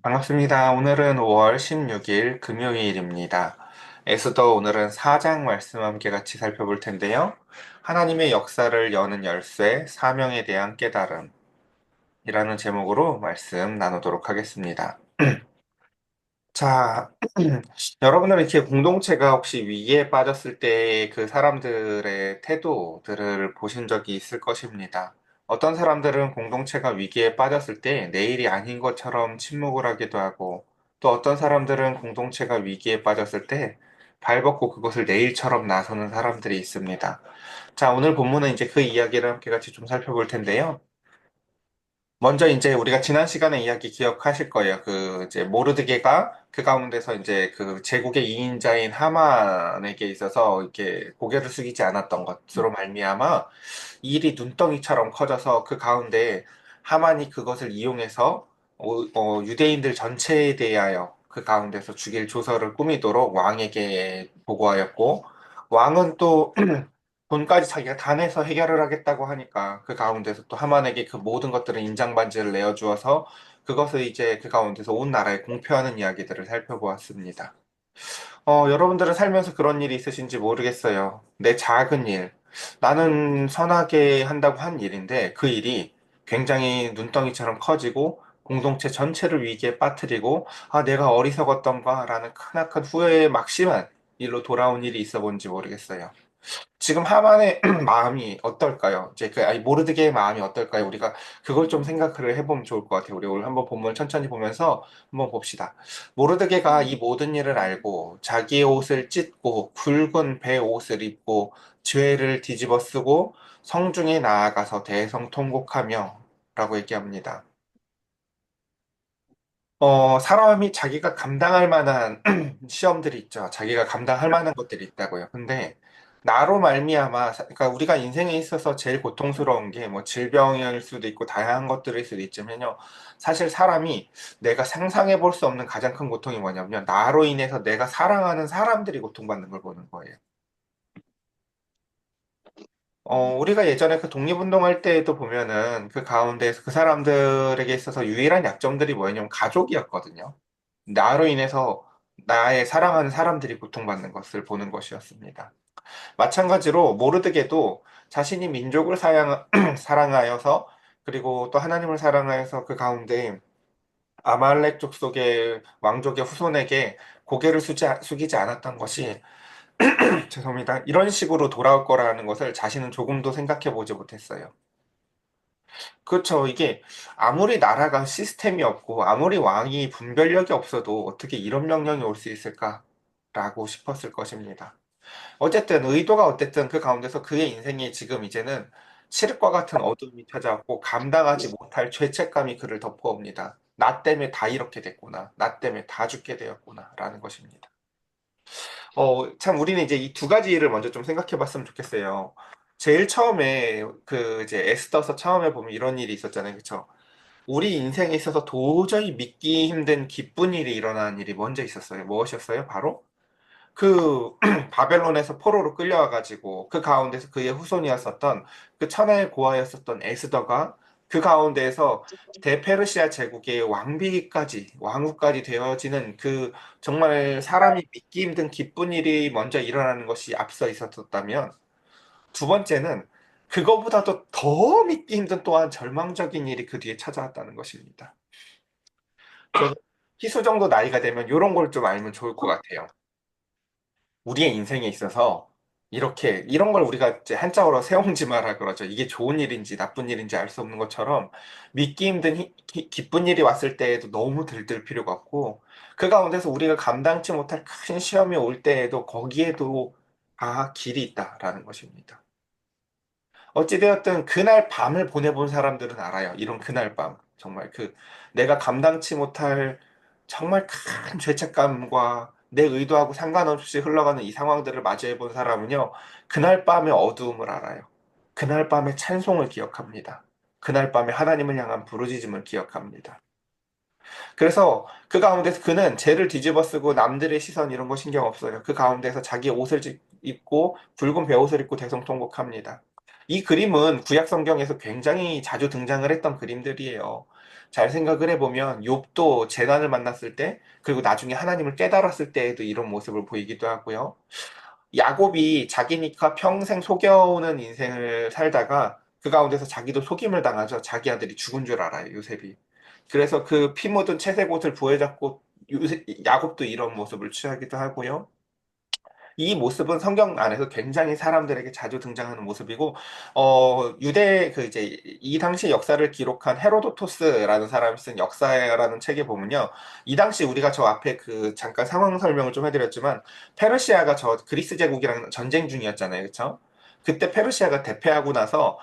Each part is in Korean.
반갑습니다. 오늘은 5월 16일 금요일입니다. 에스더 오늘은 4장 말씀 함께 같이 살펴볼 텐데요. 하나님의 역사를 여는 열쇠, 사명에 대한 깨달음이라는 제목으로 말씀 나누도록 하겠습니다. 자, 여러분들은 이렇게 공동체가 혹시 위기에 빠졌을 때 그 사람들의 태도들을 보신 적이 있을 것입니다. 어떤 사람들은 공동체가 위기에 빠졌을 때 내일이 아닌 것처럼 침묵을 하기도 하고, 또 어떤 사람들은 공동체가 위기에 빠졌을 때 발벗고 그것을 내일처럼 나서는 사람들이 있습니다. 자, 오늘 본문은 이제 그 이야기를 함께 같이 좀 살펴볼 텐데요. 먼저 이제 우리가 지난 시간에 이야기 기억하실 거예요. 그 이제 모르드게가 그 가운데서 이제 그 제국의 이인자인 하만에게 있어서 이렇게 고개를 숙이지 않았던 것으로 말미암아 일이 눈덩이처럼 커져서 그 가운데 하만이 그것을 이용해서 유대인들 전체에 대하여 그 가운데서 죽일 조서를 꾸미도록 왕에게 보고하였고, 왕은 또 돈까지 자기가 다 내서 해결을 하겠다고 하니까 그 가운데서 또 하만에게 그 모든 것들을 인장반지를 내어주어서 그것을 이제 그 가운데서 온 나라에 공표하는 이야기들을 살펴보았습니다. 여러분들은 살면서 그런 일이 있으신지 모르겠어요. 내 작은 일, 나는 선하게 한다고 한 일인데 그 일이 굉장히 눈덩이처럼 커지고 공동체 전체를 위기에 빠뜨리고, 아, 내가 어리석었던가라는 크나큰 후회에 막심한 일로 돌아온 일이 있어 본지 모르겠어요. 지금 하만의 마음이 어떨까요? 이제 그 아니 모르드게의 마음이 어떨까요? 우리가 그걸 좀 생각을 해보면 좋을 것 같아요. 우리 오늘 한번 본문 천천히 보면서 한번 봅시다. 모르드게가 이 모든 일을 알고 자기의 옷을 찢고 굵은 배 옷을 입고 죄를 뒤집어 쓰고 성중에 나아가서 대성통곡하며 라고 얘기합니다. 사람이 자기가 감당할 만한 시험들이 있죠. 자기가 감당할 만한 것들이 있다고요. 근데 나로 말미암아, 그러니까 우리가 인생에 있어서 제일 고통스러운 게 뭐 질병일 수도 있고 다양한 것들일 수도 있지만요. 사실 사람이 내가 상상해 볼 수 없는 가장 큰 고통이 뭐냐면 나로 인해서 내가 사랑하는 사람들이 고통받는 걸 보는 거예요. 우리가 예전에 그 독립운동할 때에도 보면은 그 가운데서 그 사람들에게 있어서 유일한 약점들이 뭐였냐면 가족이었거든요. 나로 인해서 나의 사랑하는 사람들이 고통받는 것을 보는 것이었습니다. 마찬가지로 모르드게도 자신이 민족을 사랑하여서 그리고 또 하나님을 사랑하여서 그 가운데 아말렉 족속의 왕족의 후손에게 고개를 숙이지 않았던 것이 죄송합니다. 이런 식으로 돌아올 거라는 것을 자신은 조금도 생각해 보지 못했어요. 그렇죠. 이게 아무리 나라가 시스템이 없고 아무리 왕이 분별력이 없어도 어떻게 이런 명령이 올 수 있을까라고 싶었을 것입니다. 어쨌든 의도가 어쨌든 그 가운데서 그의 인생이 지금 이제는 칠흑과 같은 어둠이 찾아왔고 감당하지 못할 죄책감이 그를 덮어옵니다. 나 때문에 다 이렇게 됐구나. 나 때문에 다 죽게 되었구나. 라는 것입니다. 참 우리는 이제 이 두 가지를 먼저 좀 생각해 봤으면 좋겠어요. 제일 처음에 그 이제 에스더서 처음에 보면 이런 일이 있었잖아요. 그쵸? 우리 인생에 있어서 도저히 믿기 힘든 기쁜 일이 일어나는 일이 먼저 있었어요. 무엇이었어요? 바로 그 바벨론에서 포로로 끌려와가지고 그 가운데서 그의 후손이었었던 그 천하의 고아였었던 에스더가 그 가운데에서 대페르시아 제국의 왕후까지 되어지는 그 정말 사람이 믿기 힘든 기쁜 일이 먼저 일어나는 것이 앞서 있었다면, 두 번째는 그거보다도 더 믿기 힘든 또한 절망적인 일이 그 뒤에 찾아왔다는 것입니다. 저는 희수 정도 나이가 되면 이런 걸 좀 알면 좋을 것 같아요. 우리의 인생에 있어서 이렇게 이런 걸 우리가 이제 한자어로 세옹지마라 그러죠. 이게 좋은 일인지 나쁜 일인지 알 수 없는 것처럼 믿기 힘든 기쁜 일이 왔을 때에도 너무 들들 필요가 없고, 그 가운데서 우리가 감당치 못할 큰 시험이 올 때에도 거기에도 길이 있다라는 것입니다. 어찌되었든 그날 밤을 보내본 사람들은 알아요. 이런 그날 밤. 정말 그 내가 감당치 못할 정말 큰 죄책감과 내 의도하고 상관없이 흘러가는 이 상황들을 마주해 본 사람은요. 그날 밤의 어두움을 알아요. 그날 밤의 찬송을 기억합니다. 그날 밤에 하나님을 향한 부르짖음을 기억합니다. 그래서 그 가운데서 그는 죄를 뒤집어 쓰고 남들의 시선 이런 거 신경 없어요. 그 가운데서 자기 옷을 입고 붉은 베옷을 입고 대성통곡합니다. 이 그림은 구약 성경에서 굉장히 자주 등장을 했던 그림들이에요. 잘 생각을 해보면 욥도 재난을 만났을 때, 그리고 나중에 하나님을 깨달았을 때에도 이런 모습을 보이기도 하고요. 야곱이 자기니까 평생 속여오는 인생을 살다가 그 가운데서 자기도 속임을 당하죠. 자기 아들이 죽은 줄 알아요, 요셉이. 그래서 그 피 묻은 채색 옷을 부여잡고 야곱도 이런 모습을 취하기도 하고요. 이 모습은 성경 안에서 굉장히 사람들에게 자주 등장하는 모습이고, 유대 그 이제 이 당시 역사를 기록한 헤로도토스라는 사람이 쓴 역사라는 책에 보면요. 이 당시 우리가 저 앞에 그 잠깐 상황 설명을 좀 해드렸지만, 페르시아가 저 그리스 제국이랑 전쟁 중이었잖아요. 그쵸? 그때 페르시아가 대패하고 나서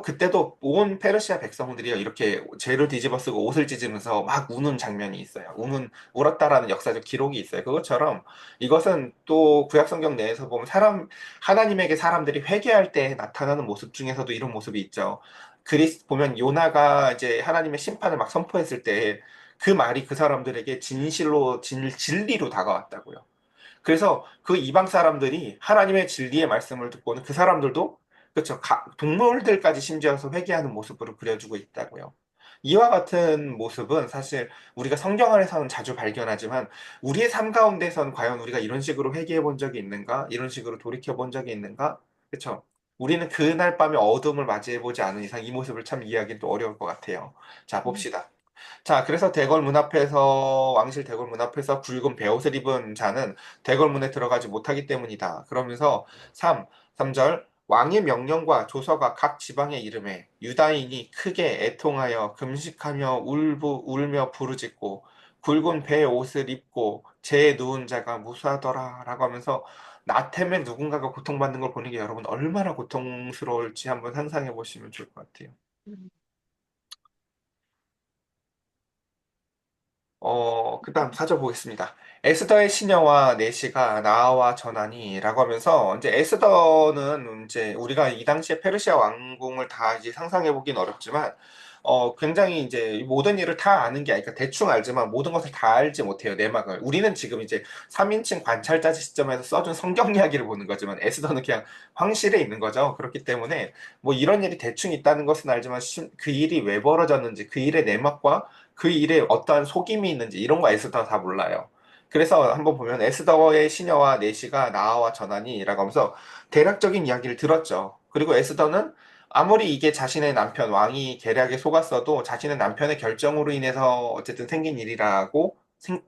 그때도 온 페르시아 백성들이요 이렇게 죄를 뒤집어쓰고 옷을 찢으면서 막 우는 장면이 있어요. 울었다라는 역사적 기록이 있어요. 그것처럼 이것은 또 구약 성경 내에서 보면 하나님에게 사람들이 회개할 때 나타나는 모습 중에서도 이런 모습이 있죠. 보면 요나가 이제 하나님의 심판을 막 선포했을 때 그 말이 그 사람들에게 진리로 다가왔다고요. 그래서 그 이방 사람들이 하나님의 진리의 말씀을 듣고는 그 사람들도 그렇죠. 동물들까지 심지어서 회개하는 모습으로 그려주고 있다고요. 이와 같은 모습은 사실 우리가 성경 안에서는 자주 발견하지만 우리의 삶 가운데선 과연 우리가 이런 식으로 회개해 본 적이 있는가? 이런 식으로 돌이켜 본 적이 있는가? 그렇죠. 우리는 그날 밤에 어둠을 맞이해 보지 않은 이상 이 모습을 참 이해하기는 또 어려울 것 같아요. 자, 봅시다. 자, 그래서 왕실 대궐 문 앞에서 붉은 베옷을 입은 자는 대궐문에 들어가지 못하기 때문이다. 그러면서 3절 왕의 명령과 조서가 각 지방에 이름해 유다인이 크게 애통하여 금식하며 울며 부르짖고 굵은 베옷을 입고 재에 누운 자가 무수하더라 라고 하면서 나 때문에 누군가가 고통받는 걸 보는 게 여러분 얼마나 고통스러울지 한번 상상해 보시면 좋을 것 같아요. 그다음 사절 보겠습니다. 에스더의 시녀와 내시가 나아와 전하니라고 하면서 이제 에스더는 이제 우리가 이 당시에 페르시아 왕궁을 다 이제 상상해 보긴 어렵지만 굉장히 이제 모든 일을 다 아는 게 아니까 대충 알지만 모든 것을 다 알지 못해요, 내막을. 우리는 지금 이제 3인칭 관찰자 시점에서 써준 성경 이야기를 보는 거지만 에스더는 그냥 황실에 있는 거죠. 그렇기 때문에 뭐 이런 일이 대충 있다는 것은 알지만 그 일이 왜 벌어졌는지 그 일의 내막과 그 일에 어떠한 속임이 있는지 이런 거 에스더 다 몰라요. 그래서 한번 보면 에스더의 시녀와 내시가 나아와 전하니라고 하면서 대략적인 이야기를 들었죠. 그리고 에스더는 아무리 이게 자신의 남편 왕이 계략에 속았어도 자신의 남편의 결정으로 인해서 어쨌든 생긴 일이라고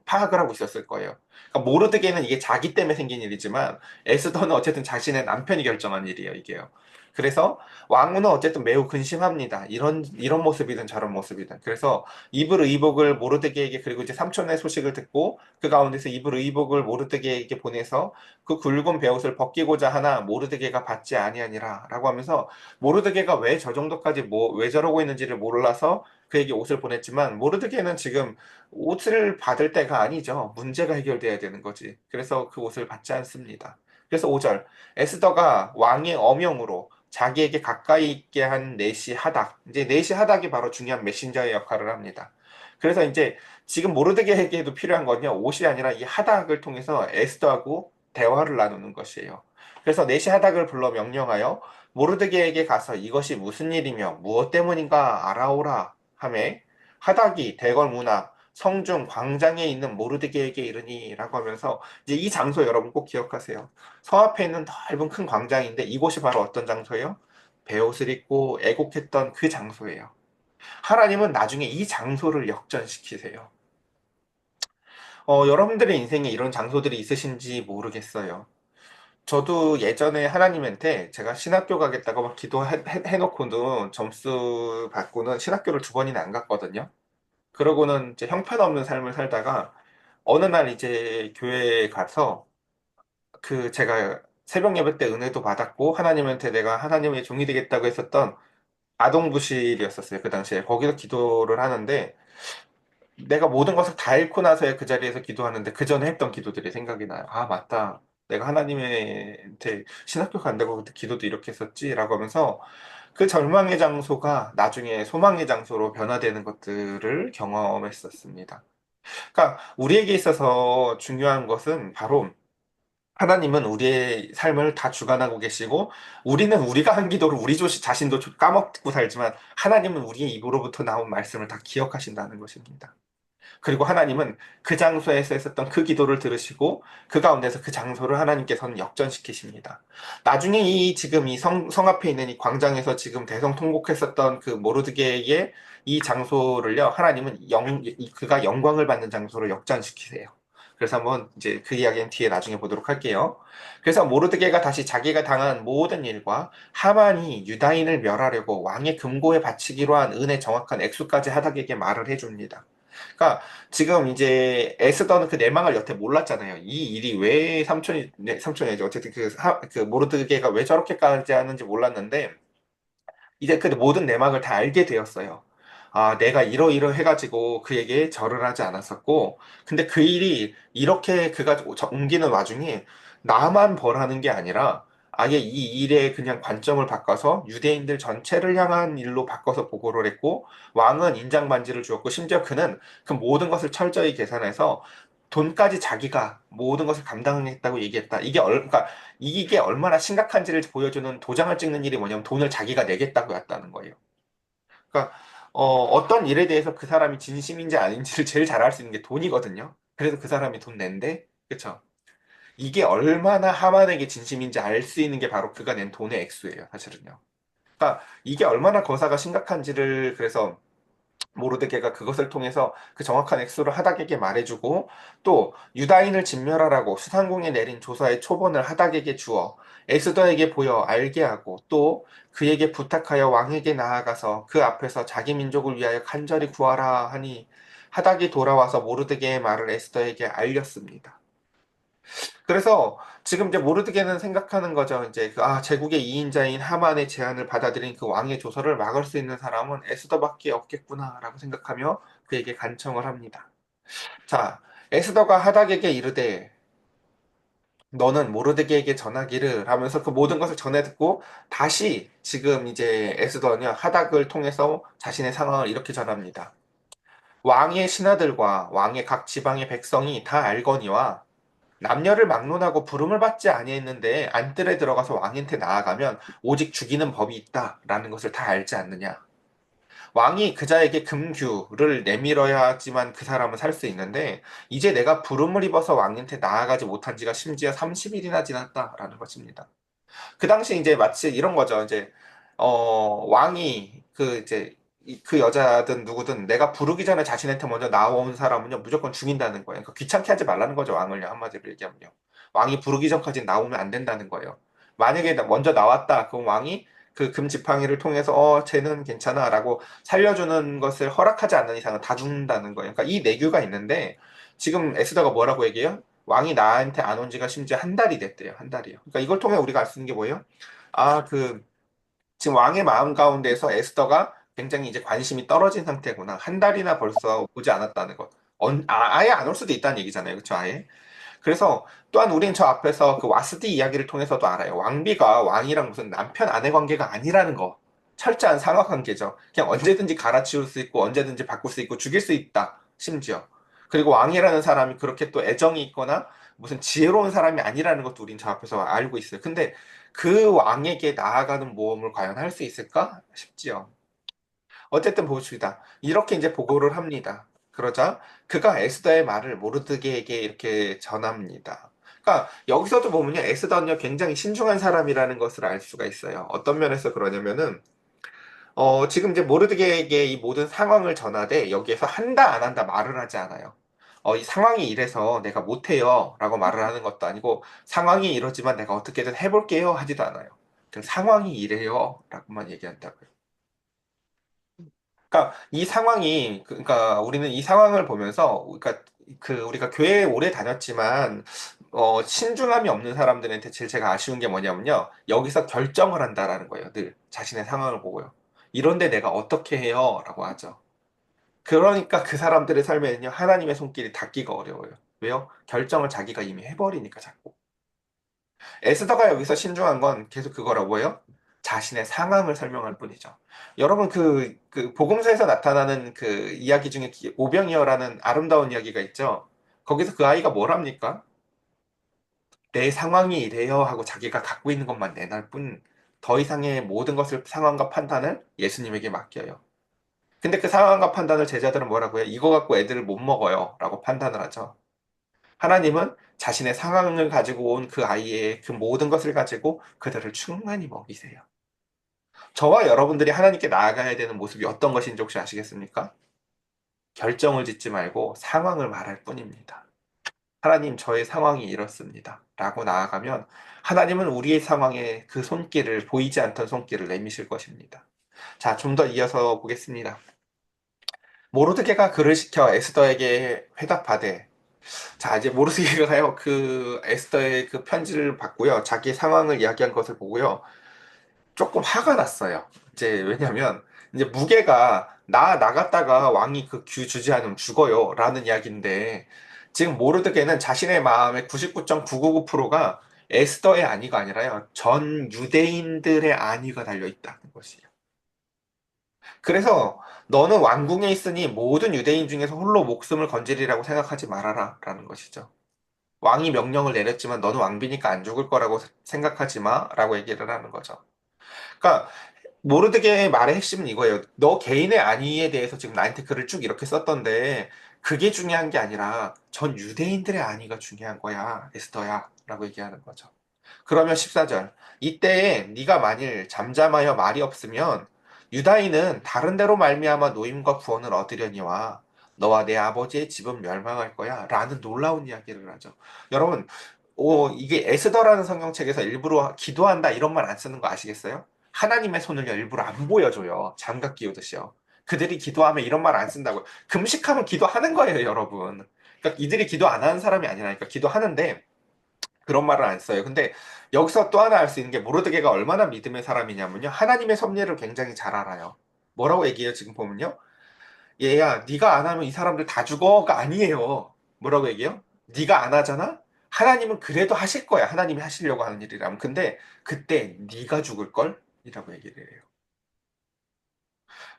파악을 하고 있었을 거예요. 그러니까 모르드게는 이게 자기 때문에 생긴 일이지만 에스더는 어쨌든 자신의 남편이 결정한 일이에요, 이게요. 그래서 왕후는 어쨌든 매우 근심합니다. 이런 모습이든 저런 모습이든. 그래서 이불 의복을 모르드게에게 그리고 이제 삼촌의 소식을 듣고 그 가운데서 이불 의복을 모르드게에게 보내서 그 굵은 베옷을 벗기고자 하나 모르드게가 받지 아니하니라라고 하면서 모르드게가 왜 저 정도까지 왜 저러고 있는지를 몰라서 그에게 옷을 보냈지만 모르드게는 지금 옷을 받을 때가 아니죠. 문제가 해결돼야 되는 거지. 그래서 그 옷을 받지 않습니다. 그래서 5절 에스더가 왕의 어명으로 자기에게 가까이 있게 한 넷이 하닥. 이제 넷이 하닥이 바로 중요한 메신저의 역할을 합니다. 그래서 이제 지금 모르드게에게도 필요한 건요, 옷이 아니라 이 하닥을 통해서 에스더하고 대화를 나누는 것이에요. 그래서 넷이 하닥을 불러 명령하여 모르드게에게 가서 이것이 무슨 일이며 무엇 때문인가 알아오라 하매 하닥이 대궐 문화 성중 광장에 있는 모르드게에게 이르니라고 하면서 이제 이 장소 여러분 꼭 기억하세요. 성 앞에 있는 넓은 큰 광장인데 이곳이 바로 어떤 장소예요? 베옷을 입고 애곡했던 그 장소예요. 하나님은 나중에 이 장소를 역전시키세요. 여러분들의 인생에 이런 장소들이 있으신지 모르겠어요. 저도 예전에 하나님한테 제가 신학교 가겠다고 막 기도해놓고는 점수 받고는 신학교를 2번이나 안 갔거든요. 그러고는 이제 형편없는 삶을 살다가 어느 날 이제 교회에 가서 그 제가 새벽 예배 때 은혜도 받았고 하나님한테 내가 하나님의 종이 되겠다고 했었던 아동부실이었었어요. 그 당시에 거기서 기도를 하는데 내가 모든 것을 다 잃고 나서야 그 자리에서 기도하는데 그 전에 했던 기도들이 생각이 나요. 아, 맞다. 내가 하나님한테 신학교 간다고 그때 기도도 이렇게 했었지라고 하면서 그 절망의 장소가 나중에 소망의 장소로 변화되는 것들을 경험했었습니다. 그러니까 우리에게 있어서 중요한 것은 바로 하나님은 우리의 삶을 다 주관하고 계시고, 우리는 우리가 한 기도를 우리 자신도 까먹고 살지만, 하나님은 우리의 입으로부터 나온 말씀을 다 기억하신다는 것입니다. 그리고 하나님은 그 장소에서 했었던 그 기도를 들으시고 그 가운데서 그 장소를 하나님께서는 역전시키십니다. 나중에 지금 성 앞에 있는 이 광장에서 지금 대성통곡했었던 그 모르드게의 이 장소를요, 하나님은 그가 영광을 받는 장소로 역전시키세요. 그래서 한번 이제 그 이야기는 뒤에 나중에 보도록 할게요. 그래서 모르드게가 다시 자기가 당한 모든 일과 하만이 유다인을 멸하려고 왕의 금고에 바치기로 한 은의 정확한 액수까지 하닥에게 말을 해줍니다. 그러니까 지금 이제 에스더는 그 내막을 여태 몰랐잖아요. 이 일이 왜 삼촌이죠. 어쨌든 그 모르드게가 왜 저렇게까지 하는지 몰랐는데 이제 그 모든 내막을 다 알게 되었어요. 아, 내가 이러이러 해가지고 그에게 절을 하지 않았었고, 근데 그 일이 이렇게 그가 옮기는 와중에 나만 벌하는 게 아니라 아예 이 일의 그냥 관점을 바꿔서 유대인들 전체를 향한 일로 바꿔서 보고를 했고, 왕은 인장 반지를 주었고, 심지어 그는 그 모든 것을 철저히 계산해서 돈까지 자기가 모든 것을 감당했다고 얘기했다. 그러니까 이게 얼마나 심각한지를 보여주는 도장을 찍는 일이 뭐냐면 돈을 자기가 내겠다고 했다는 거예요. 그러니까 어떤 일에 대해서 그 사람이 진심인지 아닌지를 제일 잘 알 수 있는 게 돈이거든요. 그래서 그 사람이 돈 낸대, 그쵸? 이게 얼마나 하만에게 진심인지 알 수 있는 게 바로 그가 낸 돈의 액수예요, 사실은요. 그러니까 이게 얼마나 거사가 심각한지를 그래서 모르드게가 그것을 통해서 그 정확한 액수를 하닥에게 말해주고 또 유다인을 진멸하라고 수상궁에 내린 조서의 초본을 하닥에게 주어 에스더에게 보여 알게 하고 또 그에게 부탁하여 왕에게 나아가서 그 앞에서 자기 민족을 위하여 간절히 구하라 하니 하닥이 돌아와서 모르드게의 말을 에스더에게 알렸습니다. 그래서 지금 이제 모르드게는 생각하는 거죠. 이제 제국의 2인자인 하만의 제안을 받아들인 그 왕의 조서를 막을 수 있는 사람은 에스더밖에 없겠구나라고 생각하며 그에게 간청을 합니다. 자, 에스더가 하닥에게 이르되 너는 모르드게에게 전하기를 하면서 그 모든 것을 전해 듣고 다시 지금 이제 에스더는 하닥을 통해서 자신의 상황을 이렇게 전합니다. 왕의 신하들과 왕의 각 지방의 백성이 다 알거니와 남녀를 막론하고 부름을 받지 아니했는데 안뜰에 들어가서 왕한테 나아가면 오직 죽이는 법이 있다라는 것을 다 알지 않느냐. 왕이 그자에게 금규를 내밀어야 하지만 그 사람은 살 수 있는데 이제 내가 부름을 입어서 왕한테 나아가지 못한 지가 심지어 30일이나 지났다라는 것입니다. 그 당시 이제 마치 이런 거죠. 이제 왕이 그 이제 그 여자든 누구든 내가 부르기 전에 자신한테 먼저 나온 사람은요 무조건 죽인다는 거예요. 그러니까 귀찮게 하지 말라는 거죠, 왕을요. 한마디로 얘기하면요. 왕이 부르기 전까지 나오면 안 된다는 거예요. 만약에 먼저 나왔다, 그럼 왕이 그 금지팡이를 통해서 쟤는 괜찮아라고 살려주는 것을 허락하지 않는 이상은 다 죽는다는 거예요. 그러니까 이 내규가 있는데 지금 에스더가 뭐라고 얘기해요? 왕이 나한테 안 온 지가 심지어 한 달이 됐대요. 한 달이요. 그러니까 이걸 통해 우리가 알 수 있는 게 뭐예요? 아, 지금 왕의 마음 가운데서 에스더가 굉장히 이제 관심이 떨어진 상태구나. 한 달이나 벌써 보지 않았다는 것. 아예 안 올 수도 있다는 얘기잖아요. 그쵸, 아예. 그래서 또한 우린 저 앞에서 그 와스디 이야기를 통해서도 알아요. 왕비가 왕이랑 무슨 남편 아내 관계가 아니라는 거. 철저한 상하 관계죠. 그냥 언제든지 갈아치울 수 있고 언제든지 바꿀 수 있고 죽일 수 있다. 심지어. 그리고 왕이라는 사람이 그렇게 또 애정이 있거나 무슨 지혜로운 사람이 아니라는 것도 우린 저 앞에서 알고 있어요. 근데 그 왕에게 나아가는 모험을 과연 할 수 있을까 싶지요. 어쨌든 봅시다. 이렇게 이제 보고를 합니다. 그러자 그가 에스더의 말을 모르드게에게 이렇게 전합니다. 그러니까 여기서도 보면요, 에스더는요 굉장히 신중한 사람이라는 것을 알 수가 있어요. 어떤 면에서 그러냐면은 지금 이제 모르드게에게 이 모든 상황을 전하되 여기에서 한다 안 한다 말을 하지 않아요. 이 상황이 이래서 내가 못해요 라고 말을 하는 것도 아니고 상황이 이러지만 내가 어떻게든 해볼게요 하지도 않아요. 그냥 상황이 이래요 라고만 얘기한다고요. 그러니까 이 상황이 그러니까 우리는 이 상황을 보면서 그러니까 우리가 교회에 오래 다녔지만 신중함이 없는 사람들한테 제일 제가 아쉬운 게 뭐냐면요. 여기서 결정을 한다라는 거예요. 늘 자신의 상황을 보고요. 이런데 내가 어떻게 해요? 라고 하죠. 그러니까 그 사람들의 삶에는요. 하나님의 손길이 닿기가 어려워요. 왜요? 결정을 자기가 이미 해버리니까 자꾸. 에스더가 여기서 신중한 건 계속 그거라고 해요. 자신의 상황을 설명할 뿐이죠. 여러분 그 복음서에서 나타나는 그 이야기 중에 오병이어라는 아름다운 이야기가 있죠. 거기서 그 아이가 뭘 합니까? 내 상황이 이래요 하고 자기가 갖고 있는 것만 내놓을 뿐, 더 이상의 모든 것을 상황과 판단을 예수님에게 맡겨요. 근데 그 상황과 판단을 제자들은 뭐라고 해요? 이거 갖고 애들을 못 먹어요 라고 판단을 하죠. 하나님은 자신의 상황을 가지고 온 그 아이의 그 모든 것을 가지고 그들을 충만히 먹이세요. 저와 여러분들이 하나님께 나아가야 되는 모습이 어떤 것인지 혹시 아시겠습니까? 결정을 짓지 말고 상황을 말할 뿐입니다. 하나님, 저의 상황이 이렇습니다. 라고 나아가면 하나님은 우리의 상황에 그 손길을, 보이지 않던 손길을 내미실 것입니다. 자, 좀 더 이어서 보겠습니다. 모르드게가 글을 시켜 에스더에게 회답하되, 자, 이제 모르드게가요, 그 에스더의 그 편지를 받고요, 자기의 상황을 이야기한 것을 보고요, 조금 화가 났어요. 이제 왜냐면 이제 무게가 나 나갔다가 왕이 그 규 주지 않으면 죽어요 라는 이야기인데, 지금 모르드게는 자신의 마음의 99.999%가 에스더의 안위가 아니라요, 전 유대인들의 안위가 달려 있다는 것이에요. 그래서 너는 왕궁에 있으니 모든 유대인 중에서 홀로 목숨을 건지리라고 생각하지 말아라 라는 것이죠. 왕이 명령을 내렸지만 너는 왕비니까 안 죽을 거라고 생각하지 마 라고 얘기를 하는 거죠. 그러니까 모르드게의 말의 핵심은 이거예요. 너 개인의 안위에 대해서 지금 나한테 글을 쭉 이렇게 썼던데 그게 중요한 게 아니라 전 유대인들의 안위가 중요한 거야, 에스더야 라고 얘기하는 거죠. 그러면 14절, 이때에 네가 만일 잠잠하여 말이 없으면 유다인은 다른 데로 말미암아 노임과 구원을 얻으려니와 너와 내 아버지의 집은 멸망할 거야 라는 놀라운 이야기를 하죠. 여러분, 이게 에스더라는 성경책에서 일부러 기도한다 이런 말 안 쓰는 거 아시겠어요? 하나님의 손을 일부러 안 보여줘요. 장갑 끼우듯이요. 그들이 기도하면 이런 말 안 쓴다고요. 금식하면 기도하는 거예요, 여러분. 그러니까 이들이 기도 안 하는 사람이 아니라니까. 기도하는데 그런 말을 안 써요. 근데 여기서 또 하나 알 수 있는 게 모르드게가 얼마나 믿음의 사람이냐면요, 하나님의 섭리를 굉장히 잘 알아요. 뭐라고 얘기해요, 지금 보면요? 얘야, 네가 안 하면 이 사람들 다 죽어가 아니에요. 뭐라고 얘기해요? 네가 안 하잖아? 하나님은 그래도 하실 거야. 하나님이 하시려고 하는 일이라면. 근데 그때 네가 죽을 걸? 이라고 얘기를 해요.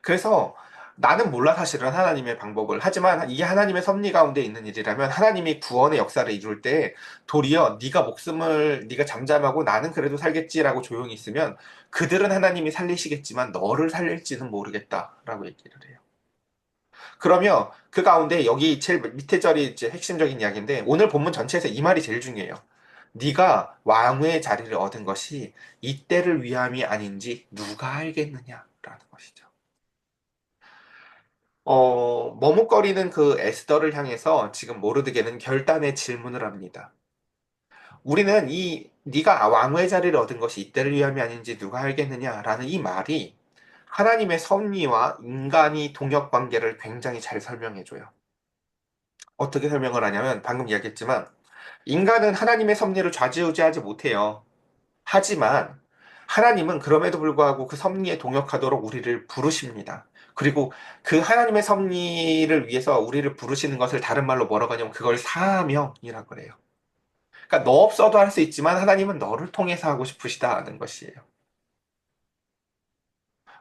그래서 나는 몰라, 사실은 하나님의 방법을. 하지만 이게 하나님의 섭리 가운데 있는 일이라면 하나님이 구원의 역사를 이룰 때 도리어 네가 잠잠하고 나는 그래도 살겠지라고 조용히 있으면 그들은 하나님이 살리시겠지만 너를 살릴지는 모르겠다라고 얘기를 해요. 그러면 그 가운데 여기 제일 밑에 절이 이제 핵심적인 이야기인데, 오늘 본문 전체에서 이 말이 제일 중요해요. 네가 왕의 자리를 얻은 것이 이때를 위함이 아닌지 누가 알겠느냐라는 것이죠. 머뭇거리는 그 에스더를 향해서 지금 모르드게는 결단의 질문을 합니다. 우리는 네가 왕의 자리를 얻은 것이 이때를 위함이 아닌지 누가 알겠느냐라는 이 말이 하나님의 섭리와 인간이 동역 관계를 굉장히 잘 설명해줘요. 어떻게 설명을 하냐면 방금 이야기했지만 인간은 하나님의 섭리를 좌지우지하지 못해요. 하지만 하나님은 그럼에도 불구하고 그 섭리에 동역하도록 우리를 부르십니다. 그리고 그 하나님의 섭리를 위해서 우리를 부르시는 것을 다른 말로 뭐라고 하냐면 그걸 사명이라고 그래요. 그러니까 너 없어도 할 수 있지만 하나님은 너를 통해서 하고 싶으시다는 것이에요.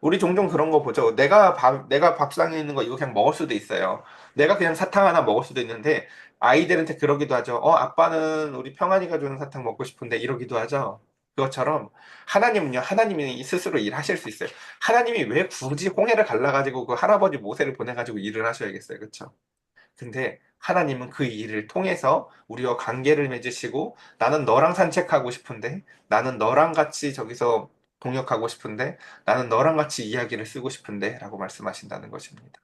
우리 종종 그런 거 보죠. 내가 밥상에 있는 거 이거 그냥 먹을 수도 있어요. 내가 그냥 사탕 하나 먹을 수도 있는데 아이들한테 그러기도 하죠. 아빠는 우리 평안이가 주는 사탕 먹고 싶은데 이러기도 하죠. 그것처럼 하나님은요, 하나님이 스스로 일하실 수 있어요. 하나님이 왜 굳이 홍해를 갈라가지고 그 할아버지 모세를 보내가지고 일을 하셔야겠어요. 그쵸? 근데 하나님은 그 일을 통해서 우리와 관계를 맺으시고, 나는 너랑 산책하고 싶은데, 나는 너랑 같이 저기서 동역하고 싶은데, 나는 너랑 같이 이야기를 쓰고 싶은데 라고 말씀하신다는 것입니다.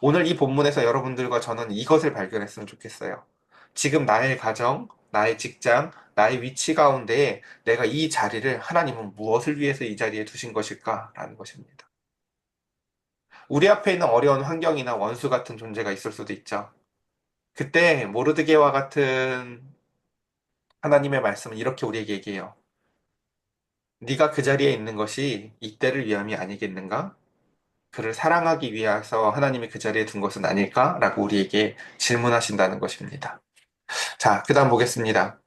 오늘 이 본문에서 여러분들과 저는 이것을 발견했으면 좋겠어요. 지금 나의 가정, 나의 직장, 나의 위치 가운데에 내가 이 자리를 하나님은 무엇을 위해서 이 자리에 두신 것일까라는 것입니다. 우리 앞에 있는 어려운 환경이나 원수 같은 존재가 있을 수도 있죠. 그때 모르드게와 같은 하나님의 말씀은 이렇게 우리에게 얘기해요. 네가 그 자리에 있는 것이 이때를 위함이 아니겠는가? 그를 사랑하기 위해서 하나님이 그 자리에 둔 것은 아닐까? 라고 우리에게 질문하신다는 것입니다. 자, 그 다음 보겠습니다.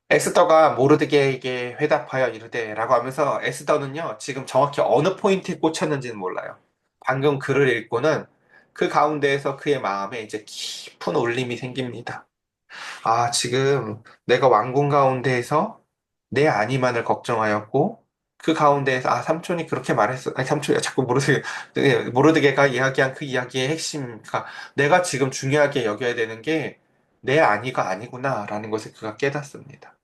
에스더가 모르드게에게 회답하여 이르되 라고 하면서, 에스더는요, 지금 정확히 어느 포인트에 꽂혔는지는 몰라요. 방금 글을 읽고는 그 가운데에서 그의 마음에 이제 깊은 울림이 생깁니다. 아, 지금 내가 왕궁 가운데에서 내 안위만을 걱정하였고, 그 가운데에서, 아, 삼촌이 그렇게 말했어. 아니, 삼촌이 자꾸 모르드게가 이야기한 그 이야기의 핵심, 그 내가 지금 중요하게 여겨야 되는 게 내 안위가 아니구나라는 것을 그가 깨닫습니다.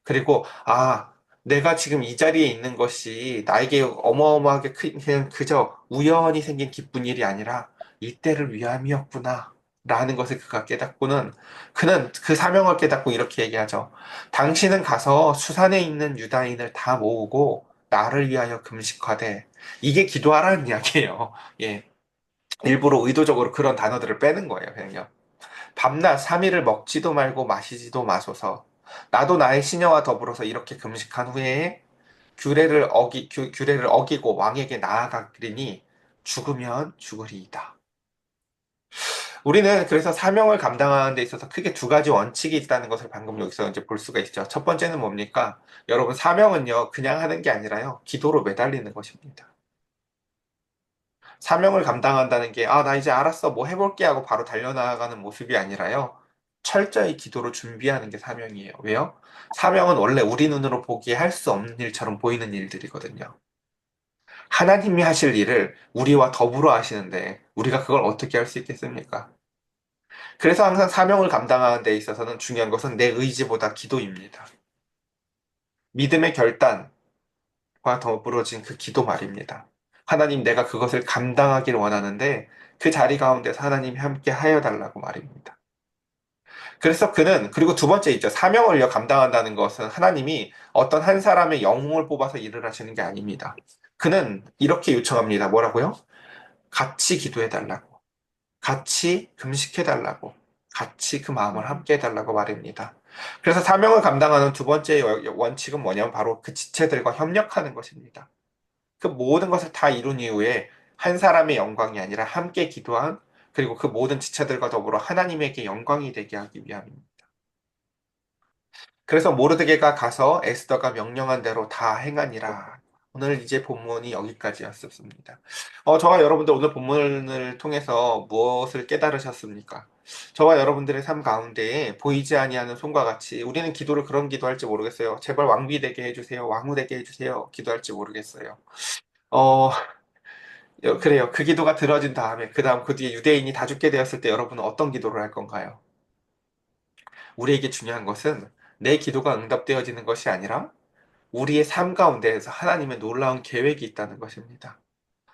그리고, 아, 내가 지금 이 자리에 있는 것이 나에게 어마어마하게 그냥 그저 우연히 생긴 기쁜 일이 아니라 이때를 위함이었구나. 라는 것을 그가 깨닫고는, 그는 그 사명을 깨닫고 이렇게 얘기하죠. 당신은 가서 수산에 있는 유다인을 다 모으고 나를 위하여 금식하되, 이게 기도하라는 이야기예요. 예. 일부러 의도적으로 그런 단어들을 빼는 거예요, 그냥요. 밤낮 3일을 먹지도 말고 마시지도 마소서. 나도 나의 시녀와 더불어서 이렇게 금식한 후에 규례를 어기고 왕에게 나아가리니 죽으면 죽으리이다. 우리는 그래서 사명을 감당하는 데 있어서 크게 두 가지 원칙이 있다는 것을 방금 여기서 이제 볼 수가 있죠. 첫 번째는 뭡니까? 여러분, 사명은요, 그냥 하는 게 아니라요, 기도로 매달리는 것입니다. 사명을 감당한다는 게, 아, 나 이제 알았어, 뭐 해볼게 하고 바로 달려나가는 모습이 아니라요. 철저히 기도로 준비하는 게 사명이에요. 왜요? 사명은 원래 우리 눈으로 보기에 할 수 없는 일처럼 보이는 일들이거든요. 하나님이 하실 일을 우리와 더불어 하시는데, 우리가 그걸 어떻게 할 수 있겠습니까? 그래서 항상 사명을 감당하는 데 있어서는 중요한 것은 내 의지보다 기도입니다. 믿음의 결단과 더불어진 그 기도 말입니다. 하나님, 내가 그것을 감당하기를 원하는데, 그 자리 가운데서 하나님이 함께 하여 달라고 말입니다. 그래서 그는, 그리고 두 번째 있죠. 사명을 감당한다는 것은 하나님이 어떤 한 사람의 영웅을 뽑아서 일을 하시는 게 아닙니다. 그는 이렇게 요청합니다. 뭐라고요? 같이 기도해 달라고. 같이 금식해 달라고. 같이 그 마음을 함께 해 달라고 말입니다. 그래서 사명을 감당하는 두 번째 원칙은 뭐냐면 바로 그 지체들과 협력하는 것입니다. 그 모든 것을 다 이룬 이후에 한 사람의 영광이 아니라 함께 기도한, 그리고 그 모든 지체들과 더불어 하나님에게 영광이 되게 하기 위함입니다. 그래서 모르드게가 가서 에스더가 명령한 대로 다 행하니라. 오늘 이제 본문이 여기까지였습니다. 저와 여러분들 오늘 본문을 통해서 무엇을 깨달으셨습니까? 저와 여러분들의 삶 가운데에 보이지 아니하는 손과 같이 우리는 기도를 그런 기도할지 모르겠어요. 제발 왕비 되게 해주세요. 왕후 되게 해주세요. 기도할지 모르겠어요. 어, 그래요. 그 기도가 들어진 다음에, 그 다음 그 뒤에 유대인이 다 죽게 되었을 때 여러분은 어떤 기도를 할 건가요? 우리에게 중요한 것은 내 기도가 응답되어지는 것이 아니라 우리의 삶 가운데에서 하나님의 놀라운 계획이 있다는 것입니다.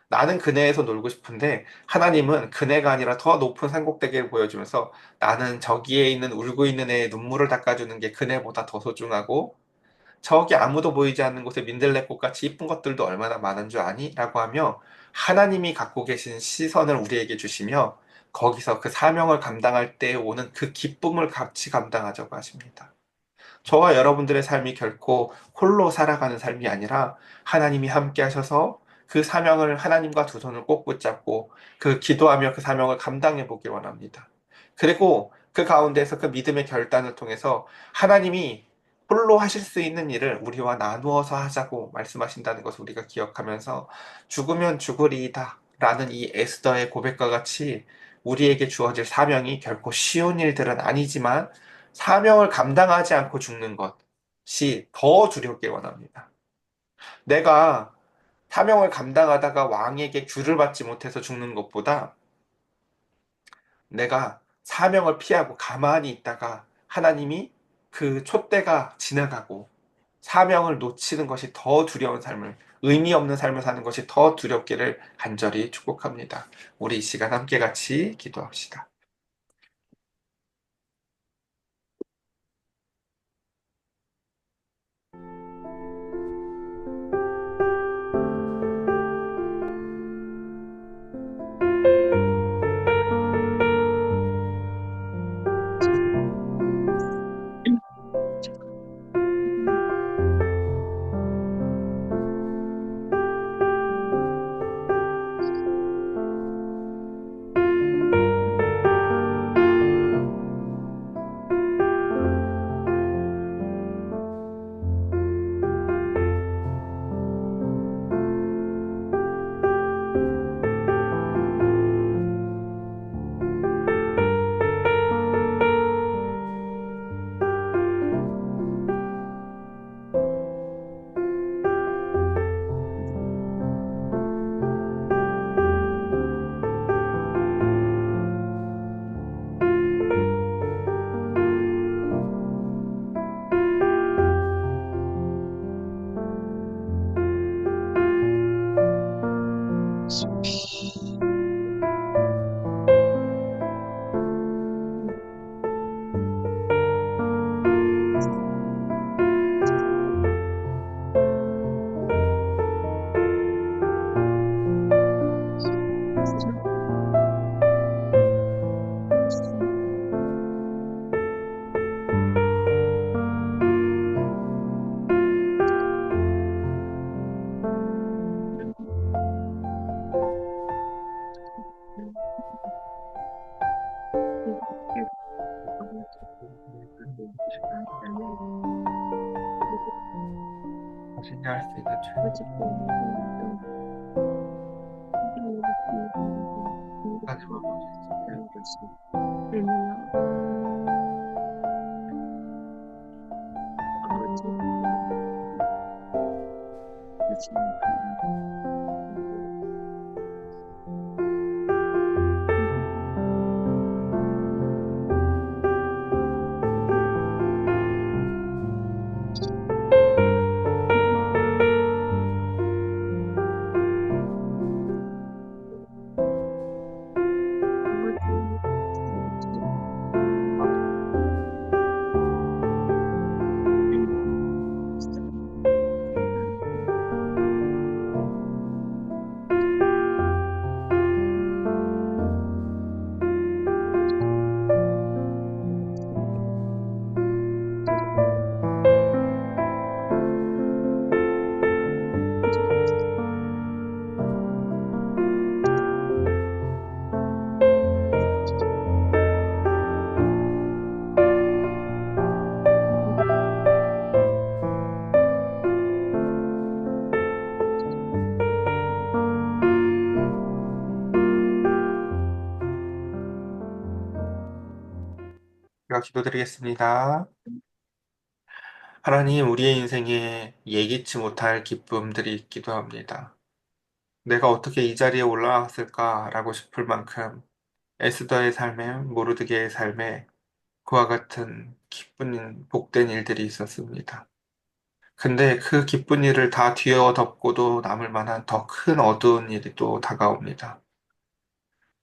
나는 그네에서 놀고 싶은데 하나님은 그네가 아니라 더 높은 산꼭대기를 보여주면서 나는 저기에 있는 울고 있는 애의 눈물을 닦아주는 게 그네보다 더 소중하고 저기 아무도 보이지 않는 곳에 민들레꽃 같이 이쁜 것들도 얼마나 많은 줄 아니? 라고 하며 하나님이 갖고 계신 시선을 우리에게 주시며 거기서 그 사명을 감당할 때 오는 그 기쁨을 같이 감당하자고 하십니다. 저와 여러분들의 삶이 결코 홀로 살아가는 삶이 아니라 하나님이 함께 하셔서 그 사명을 하나님과 두 손을 꼭 붙잡고 그 기도하며 그 사명을 감당해 보길 원합니다. 그리고 그 가운데서 그 믿음의 결단을 통해서 하나님이 홀로 하실 수 있는 일을 우리와 나누어서 하자고 말씀하신다는 것을 우리가 기억하면서 죽으면 죽으리이다 라는 이 에스더의 고백과 같이 우리에게 주어질 사명이 결코 쉬운 일들은 아니지만 사명을 감당하지 않고 죽는 것이 더 두렵길 원합니다. 내가 사명을 감당하다가 왕에게 귤을 받지 못해서 죽는 것보다 내가 사명을 피하고 가만히 있다가 하나님이 그 촛대가 지나가고 사명을 놓치는 것이 더 두려운 삶을, 의미 없는 삶을 사는 것이 더 두렵기를 간절히 축복합니다. 우리 이 시간 함께 같이 기도합시다. 나는 자신이 할 수 있는 어쨌든 또 이런 느낌이 최선까지 공부하는 것이 얼마나 어렵지 않을까. 아무튼 제가 기도드리겠습니다. 하나님, 우리의 인생에 예기치 못할 기쁨들이 있기도 합니다. 내가 어떻게 이 자리에 올라왔을까라고 싶을 만큼 에스더의 삶에, 모르드게의 삶에 그와 같은 기쁜 복된 일들이 있었습니다. 근데 그 기쁜 일을 다 뒤엎어덮고도 남을 만한 더 큰 어두운 일이 또 다가옵니다.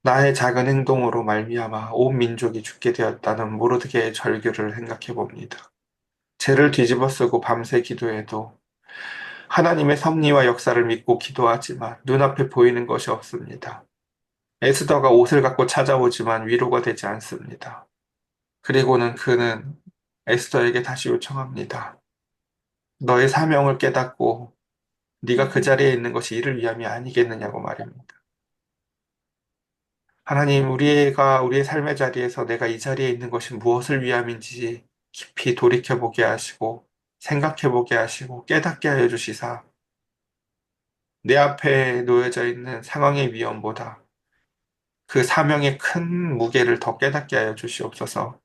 나의 작은 행동으로 말미암아 온 민족이 죽게 되었다는 모르드게의 절규를 생각해 봅니다. 죄를 뒤집어쓰고 밤새 기도해도 하나님의 섭리와 역사를 믿고 기도하지만 눈앞에 보이는 것이 없습니다. 에스더가 옷을 갖고 찾아오지만 위로가 되지 않습니다. 그리고는 그는 에스더에게 다시 요청합니다. 너의 사명을 깨닫고 네가 그 자리에 있는 것이 이를 위함이 아니겠느냐고 말입니다. 하나님, 우리의 삶의 자리에서 내가 이 자리에 있는 것이 무엇을 위함인지 깊이 돌이켜보게 하시고 생각해보게 하시고 깨닫게 하여 주시사 내 앞에 놓여져 있는 상황의 위험보다 그 사명의 큰 무게를 더 깨닫게 하여 주시옵소서.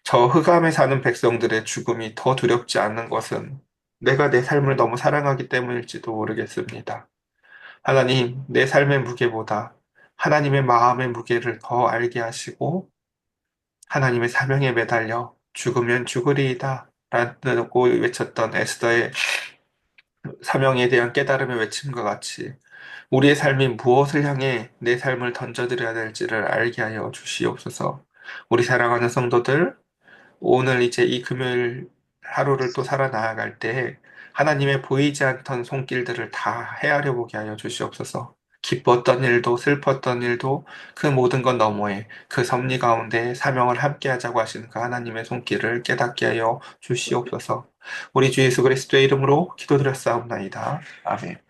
저 흑암에 사는 백성들의 죽음이 더 두렵지 않는 것은 내가 내 삶을 너무 사랑하기 때문일지도 모르겠습니다. 하나님, 내 삶의 무게보다 하나님의 마음의 무게를 더 알게 하시고 하나님의 사명에 매달려 죽으면 죽으리이다 라고 외쳤던 에스더의 사명에 대한 깨달음의 외침과 같이 우리의 삶이 무엇을 향해 내 삶을 던져드려야 될지를 알게 하여 주시옵소서. 우리 사랑하는 성도들, 오늘 이제 이 금요일 하루를 또 살아나갈 때 하나님의 보이지 않던 손길들을 다 헤아려 보게 하여 주시옵소서. 기뻤던 일도 슬펐던 일도 그 모든 것 너머에 그 섭리 가운데 사명을 함께 하자고 하시는 그 하나님의 손길을 깨닫게 하여 주시옵소서. 우리 주 예수 그리스도의 이름으로 기도드렸사옵나이다. 아멘.